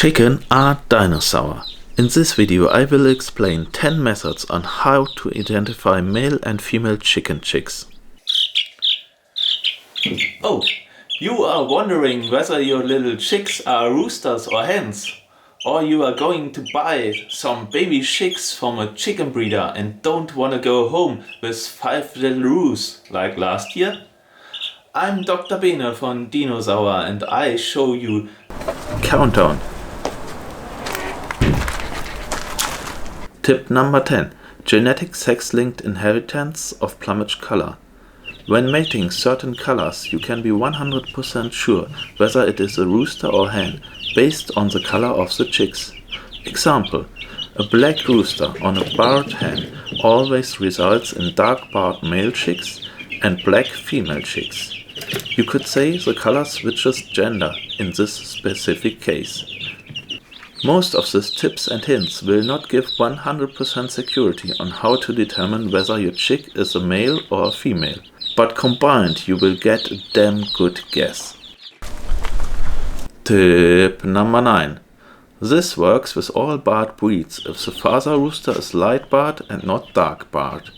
Chicken are dinosaur. In this video I will explain 10 methods on how to identify male and female chicken chicks. Oh, you are wondering whether your little chicks are roosters or hens, or you are going to buy some baby chicks from a chicken breeder and don't want to go home with 5 little roos like last year? I'm Dr. Bene von Dinosauer and I show you Countdown. Tip number 10. Genetic sex-linked inheritance of plumage color. When mating certain colors, you can be 100% sure whether it is a rooster or hen based on the color of the chicks. Example: a black rooster on a barred hen always results in dark barred male chicks and black female chicks. You could say the color switches gender in this specific case. Most of these tips and hints will not give 100% security on how to determine whether your chick is a male or a female, but combined you will get a damn good guess. Tip number 9. This works with all barred breeds if the father rooster is light barred and not dark barred.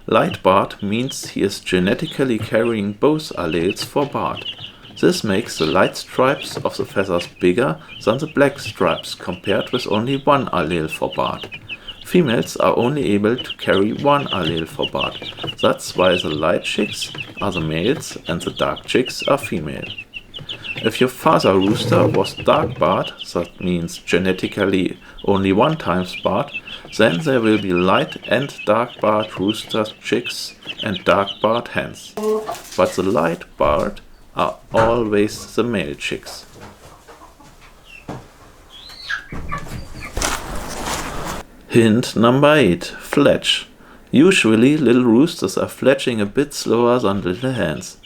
Light barred means he is genetically carrying both alleles for barred. This makes the light stripes of the feathers bigger than the black stripes compared with only one allele for barred. Females are only able to carry one allele for barred. That's why the light chicks are the males and the dark chicks are female. If your father rooster was dark barred, that means genetically only one times barred, then there will be light and dark barred rooster chicks and dark barred hens. But the light barred are always the male chicks. Hint number 8. Fledge. Usually little roosters are fledging a bit slower than little hens.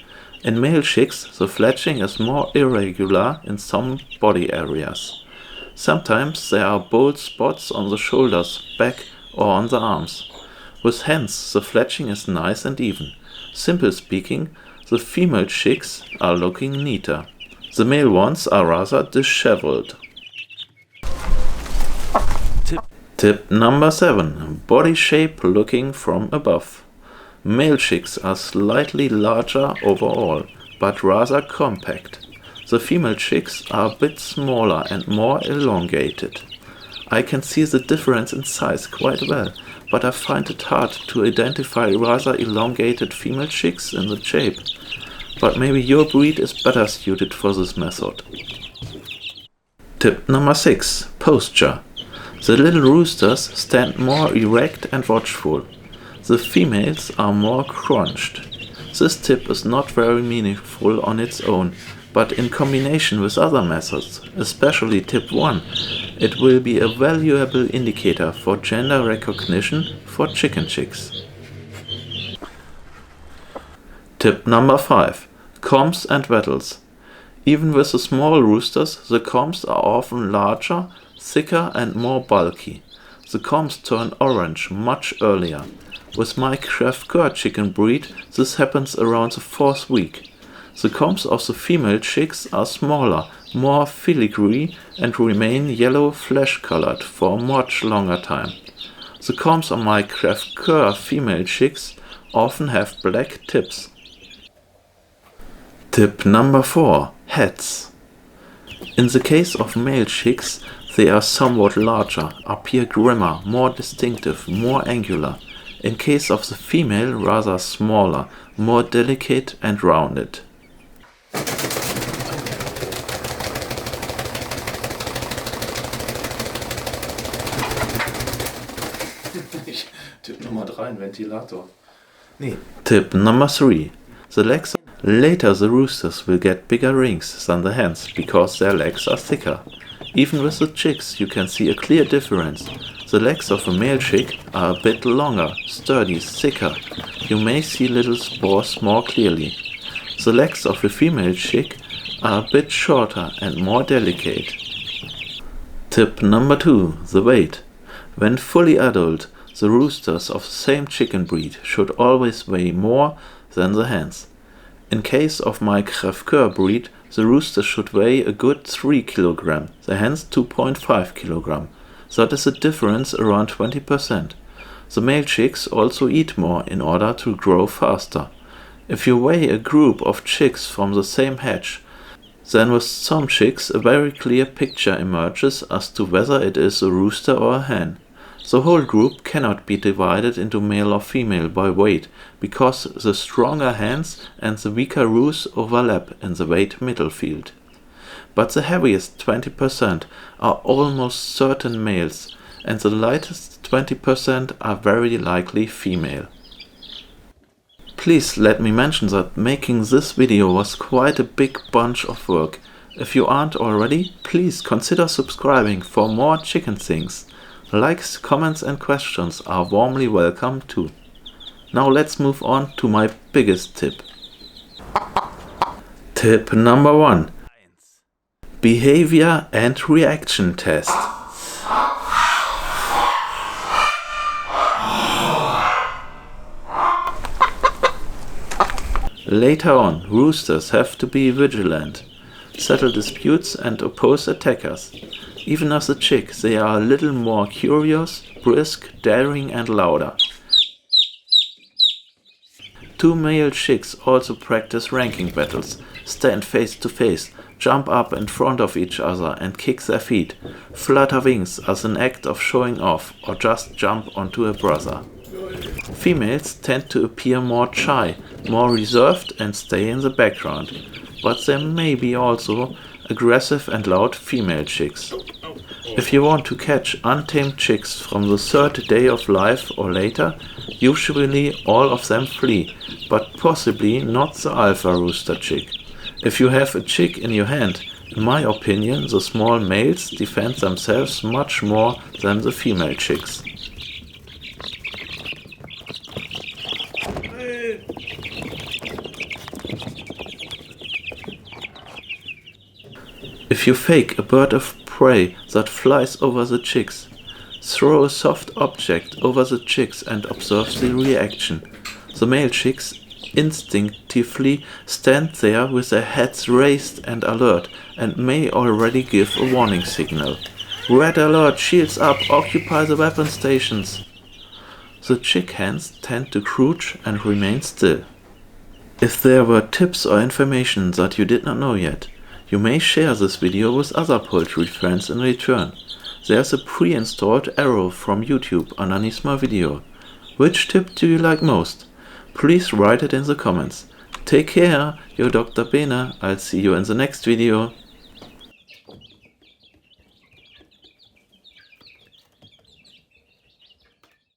In male chicks the fledging is more irregular in some body areas. Sometimes there are bold spots on the shoulders, back or on the arms. With hens the fledging is nice and even. Simple speaking, the female chicks are looking neater. The male ones are rather disheveled. Tip number 7. Body shape looking from above. Male chicks are slightly larger overall, but rather compact. The female chicks are a bit smaller and more elongated. I can see the difference in size quite well, but I find it hard to identify rather elongated female chicks in the shape. But maybe your breed is better suited for this method. Tip number 6. Posture. The little roosters stand more erect and watchful. The females are more crunched. This tip is not very meaningful on its own, but in combination with other methods, especially tip 1, it will be a valuable indicator for gender recognition for chicken chicks. Tip number 5. Combs and wattles. Even with the small roosters, the combs are often larger, thicker and more bulky. The combs turn orange much earlier. With my Kraft chicken breed, this happens around the 4th week. The combs of the female chicks are smaller, more filigree and remain yellow flesh colored for a much longer time. The combs of my Kraft female chicks often have black tips. Tip number 4. Heads. In the case of male chicks, they are somewhat larger, appear grimmer, more distinctive, more angular. In case of the female, rather smaller, more delicate and rounded. Tipp Nummer 3, Ventilator. Tip number 3. The legs. Later the roosters will get bigger rings than the hens because their legs are thicker. Even with the chicks you can see a clear difference. The legs of a male chick are a bit longer, sturdy, thicker. You may see little spores more clearly. The legs of a female chick are a bit shorter and more delicate. Tip number 2. The weight. When fully adult, the roosters of the same chicken breed should always weigh more than the hens. In case of my Kraft breed, the rooster should weigh a good 3 kg, the hens 2.5 kg. That is a difference around 20%. The male chicks also eat more in order to grow faster. If you weigh a group of chicks from the same hatch, then with some chicks a very clear picture emerges as to whether it is a rooster or a hen. The whole group cannot be divided into male or female by weight, because the stronger hens and the weaker roos overlap in the weight middle field. But the heaviest 20% are almost certain males, and the lightest 20% are very likely female. Please let me mention that making this video was quite a big bunch of work. If you aren't already, please consider subscribing for more chicken things. Likes, comments and questions are warmly welcome too. Now let's move on to my biggest tip. Tip number 1. Behavior and reaction test. Later on, roosters have to be vigilant, settle disputes and oppose attackers. Even as a chick, they are a little more curious, brisk, daring and louder. 2 male chicks also practice ranking battles, stand face to face, jump up in front of each other and kick their feet, flutter wings as an act of showing off, or just jump onto a brother. Females tend to appear more shy, more reserved and stay in the background, but there may be also aggressive and loud female chicks. If you want to catch untamed chicks from the 3rd day of life or later, usually all of them flee, but possibly not the alpha rooster chick. If you have a chick in your hand, in my opinion, the small males defend themselves much more than the female chicks. If you fake a bird of prey that flies over the chicks, throw a soft object over the chicks and observe the reaction. The male chicks instinctively stand there with their heads raised and alert, and may already give a warning signal. Red alert, shields up, occupy the weapon stations. The chick hens tend to crouch and remain still. If there were tips or information that you did not know yet, you may share this video with other poultry friends in return. There's a pre-installed arrow from YouTube underneath my video. Which tip do you like most? Please write it in the comments. Take care, your Dr. Bene. I'll see you in the next video.